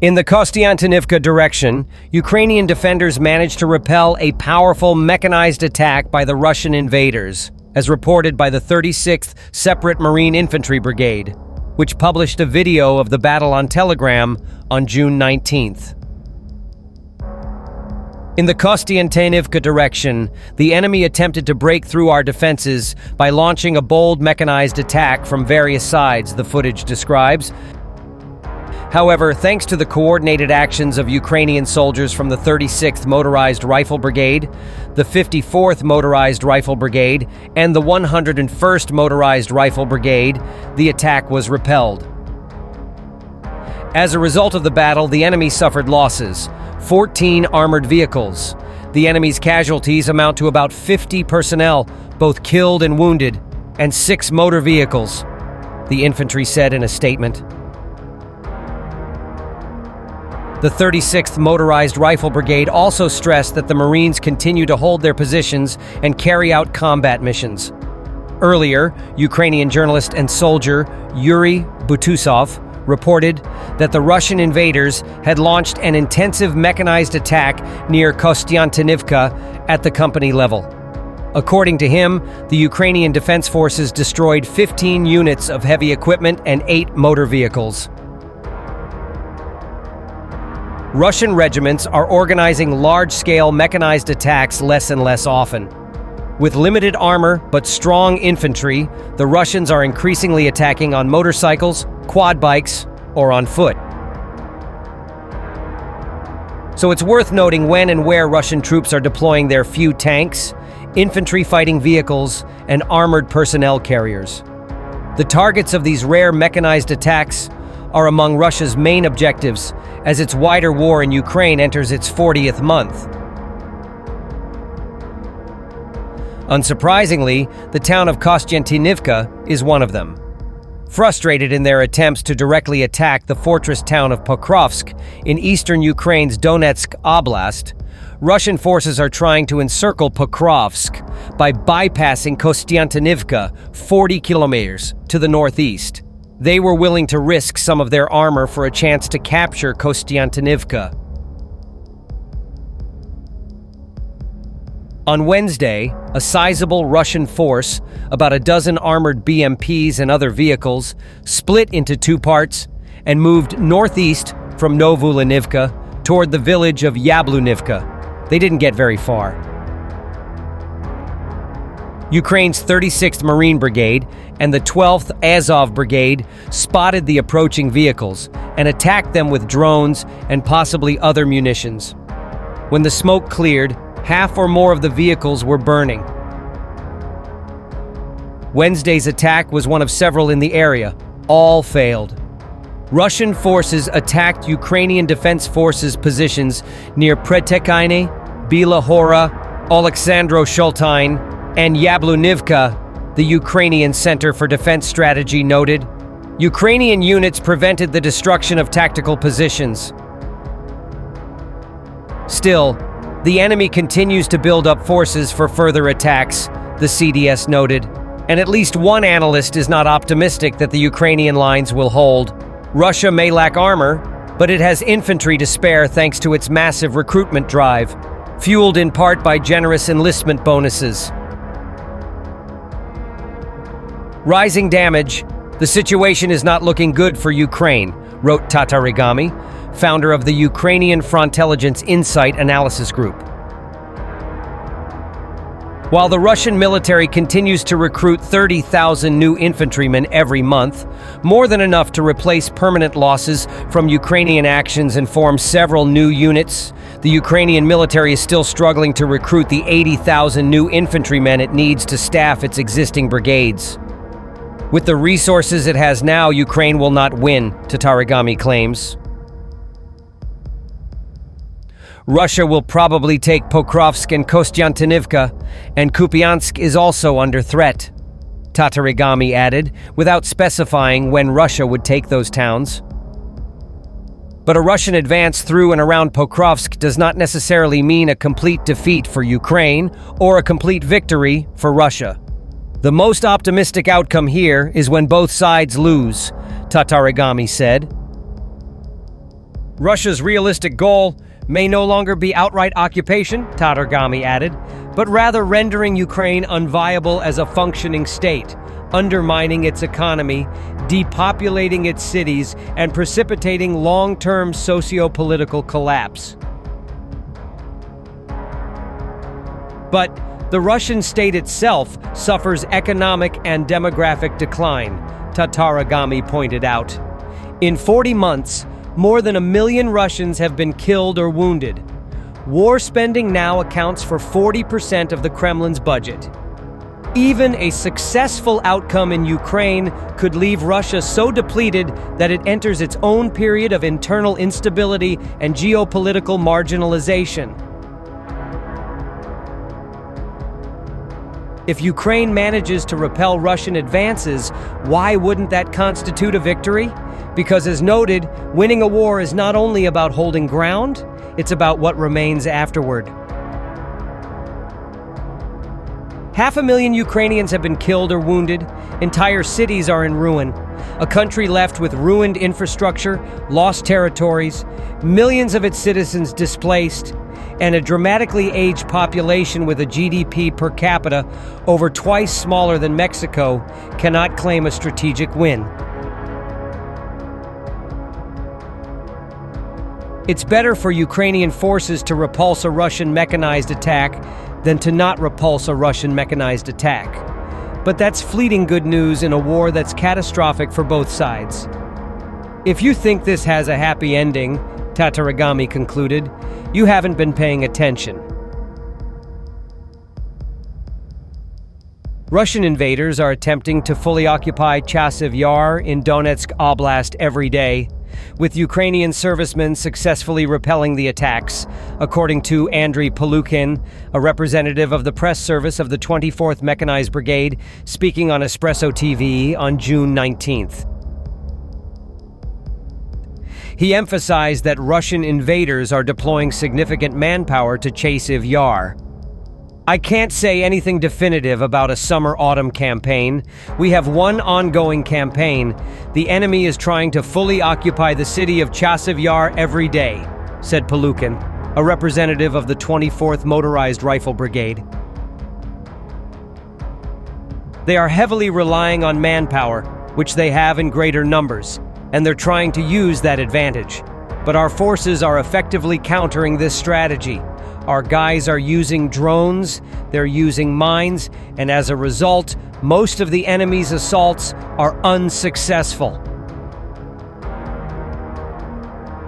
In the Kostiantynivka direction, Ukrainian defenders managed to repel a powerful mechanized attack by the Russian invaders, as reported by the 36th Separate Marine Infantry Brigade, which published a video of the battle on Telegram on June 19th. In the Kostiantynivka direction, the enemy attempted to break through our defenses by launching a bold mechanized attack from various sides, the footage describes. However, thanks to the coordinated actions of Ukrainian soldiers from the 36th Motorized Rifle Brigade, the 54th Motorized Rifle Brigade, and the 101st Motorized Rifle Brigade, the attack was repelled. As a result of the battle, the enemy suffered losses: 14 armored vehicles. The enemy's casualties amount to about 50 personnel, both killed and wounded, and 6 motor vehicles, the infantry said in a statement. The 36th Motorized Rifle Brigade also stressed that the Marines continue to hold their positions and carry out combat missions. Earlier, Ukrainian journalist and soldier Yuri Butusov reported that the Russian invaders had launched an intensive mechanized attack near Kostiantynivka at the company level. According to him, the Ukrainian Defense Forces destroyed 15 units of heavy equipment and 8 motor vehicles. Russian regiments are organizing large-scale mechanized attacks less and less often. With limited armor but strong infantry, the Russians are increasingly attacking on motorcycles, quad bikes, or on foot. So it's worth noting when and where Russian troops are deploying their few tanks, infantry fighting vehicles, and armored personnel carriers. The targets of these rare mechanized attacks are among Russia's main objectives as its wider war in Ukraine enters its 40th month. Unsurprisingly, the town of Kostiantynivka is one of them. Frustrated in their attempts to directly attack the fortress town of Pokrovsk in eastern Ukraine's Donetsk Oblast, Russian forces are trying to encircle Pokrovsk by bypassing Kostiantynivka 40 kilometers to the northeast. They were willing to risk some of their armor for a chance to capture Kostiantynivka. On Wednesday, a sizable Russian force, about a dozen armored BMPs and other vehicles, split into 2 parts and moved northeast from Novolanivka toward the village of Yablunivka. They didn't get very far. Ukraine's 36th Marine Brigade and the 12th Azov Brigade spotted the approaching vehicles and attacked them with drones and possibly other munitions. When the smoke cleared, half or more of the vehicles were burning. Wednesday's attack was one of several in the area. All failed. Russian forces attacked Ukrainian Defense Forces positions near Pretekine, Bila Hora, Oleksandro Shultine, and Yablunivka, the Ukrainian Center for Defense Strategy noted. Ukrainian units prevented the destruction of tactical positions. Still, the enemy continues to build up forces for further attacks, the CDS noted, and at least one analyst is not optimistic that the Ukrainian lines will hold. Russia may lack armor, but it has infantry to spare thanks to its massive recruitment drive, fueled in part by generous enlistment bonuses. Rising damage. The situation is not looking good for Ukraine, wrote Tatarigami, founder of the Ukrainian Frontelligence Insight Analysis Group. While the Russian military continues to recruit 30,000 new infantrymen every month, more than enough to replace permanent losses from Ukrainian actions and form several new units, the Ukrainian military is still struggling to recruit the 80,000 new infantrymen it needs to staff its existing brigades. With the resources it has now, Ukraine will not win, Tatarigami claims. Russia will probably take Pokrovsk and Kostiantynivka, and Kupiansk is also under threat, Tatarigami added, without specifying when Russia would take those towns. But a Russian advance through and around Pokrovsk does not necessarily mean a complete defeat for Ukraine or a complete victory for Russia. The most optimistic outcome here is when both sides lose, Tatarigami said. Russia's realistic goal may no longer be outright occupation, Tatargami added, but rather rendering Ukraine unviable as a functioning state, undermining its economy, depopulating its cities, and precipitating long-term socio-political collapse. But the Russian state itself suffers economic and demographic decline, Tatargami pointed out. In 40 months, more than 1 million Russians have been killed or wounded. War spending now accounts for 40% of the Kremlin's budget. Even a successful outcome in Ukraine could leave Russia so depleted that it enters its own period of internal instability and geopolitical marginalization. If Ukraine manages to repel Russian advances, why wouldn't that constitute a victory? Because, as noted, winning a war is not only about holding ground, it's about what remains afterward. 500,000 Ukrainians have been killed or wounded. Entire cities are in ruin. A country left with ruined infrastructure, lost territories, millions of its citizens displaced, and a dramatically aged population with a GDP per capita over twice smaller than Mexico cannot claim a strategic win. It's better for Ukrainian forces to repulse a Russian mechanized attack than to not repulse a Russian mechanized attack. But that's fleeting good news in a war that's catastrophic for both sides. If you think this has a happy ending, Tatargami concluded, you haven't been paying attention. Russian invaders are attempting to fully occupy Chasiv Yar in Donetsk Oblast every day, with Ukrainian servicemen successfully repelling the attacks, according to Andriy Polukin, a representative of the press service of the 24th Mechanized Brigade, speaking on Espresso TV on June 19th. He emphasized that Russian invaders are deploying significant manpower to Chasiv Yar. I can't say anything definitive about a summer-autumn campaign. We have one ongoing campaign. The enemy is trying to fully occupy the city of Chasiv Yar every day, said Polukin, a representative of the 24th Motorized Rifle Brigade. They are heavily relying on manpower, which they have in greater numbers, and they're trying to use that advantage. But our forces are effectively countering this strategy. Our guys are using drones, they're using mines, and as a result, most of the enemy's assaults are unsuccessful.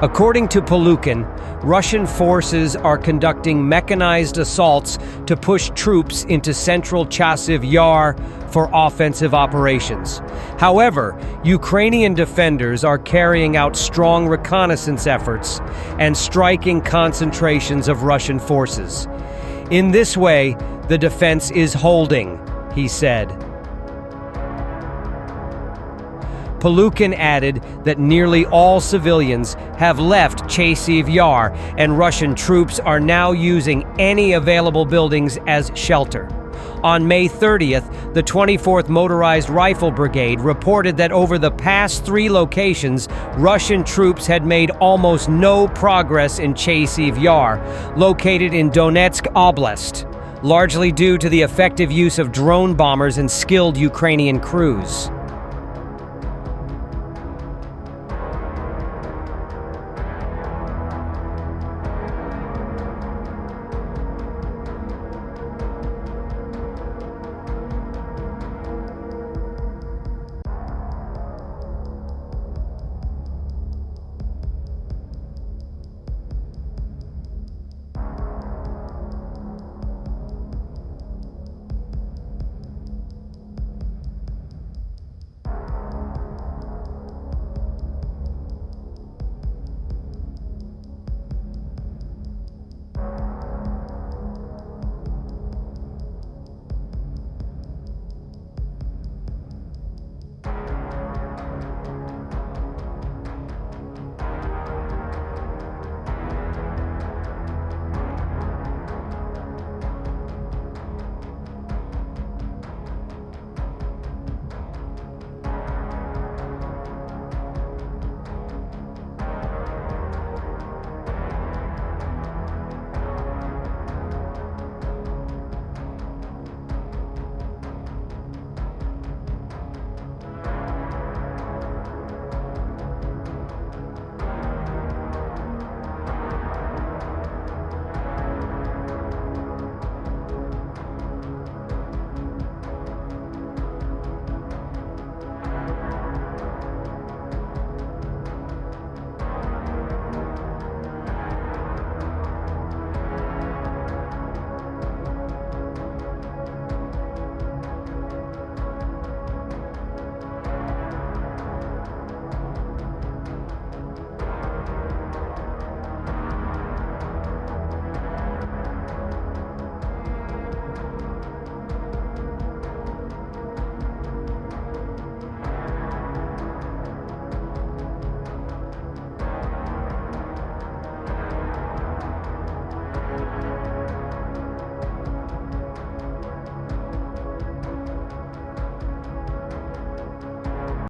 According to Polukin, Russian forces are conducting mechanized assaults to push troops into central Chasiv Yar for offensive operations. However, Ukrainian defenders are carrying out strong reconnaissance efforts and striking concentrations of Russian forces. In this way, the defense is holding, he said. Polukin added that nearly all civilians have left Chasiv Yar, and Russian troops are now using any available buildings as shelter. On May 30th, the 24th Motorized Rifle Brigade reported that over the past 3 locations, Russian troops had made almost no progress in Chasiv Yar, located in Donetsk Oblast, largely due to the effective use of drone bombers and skilled Ukrainian crews.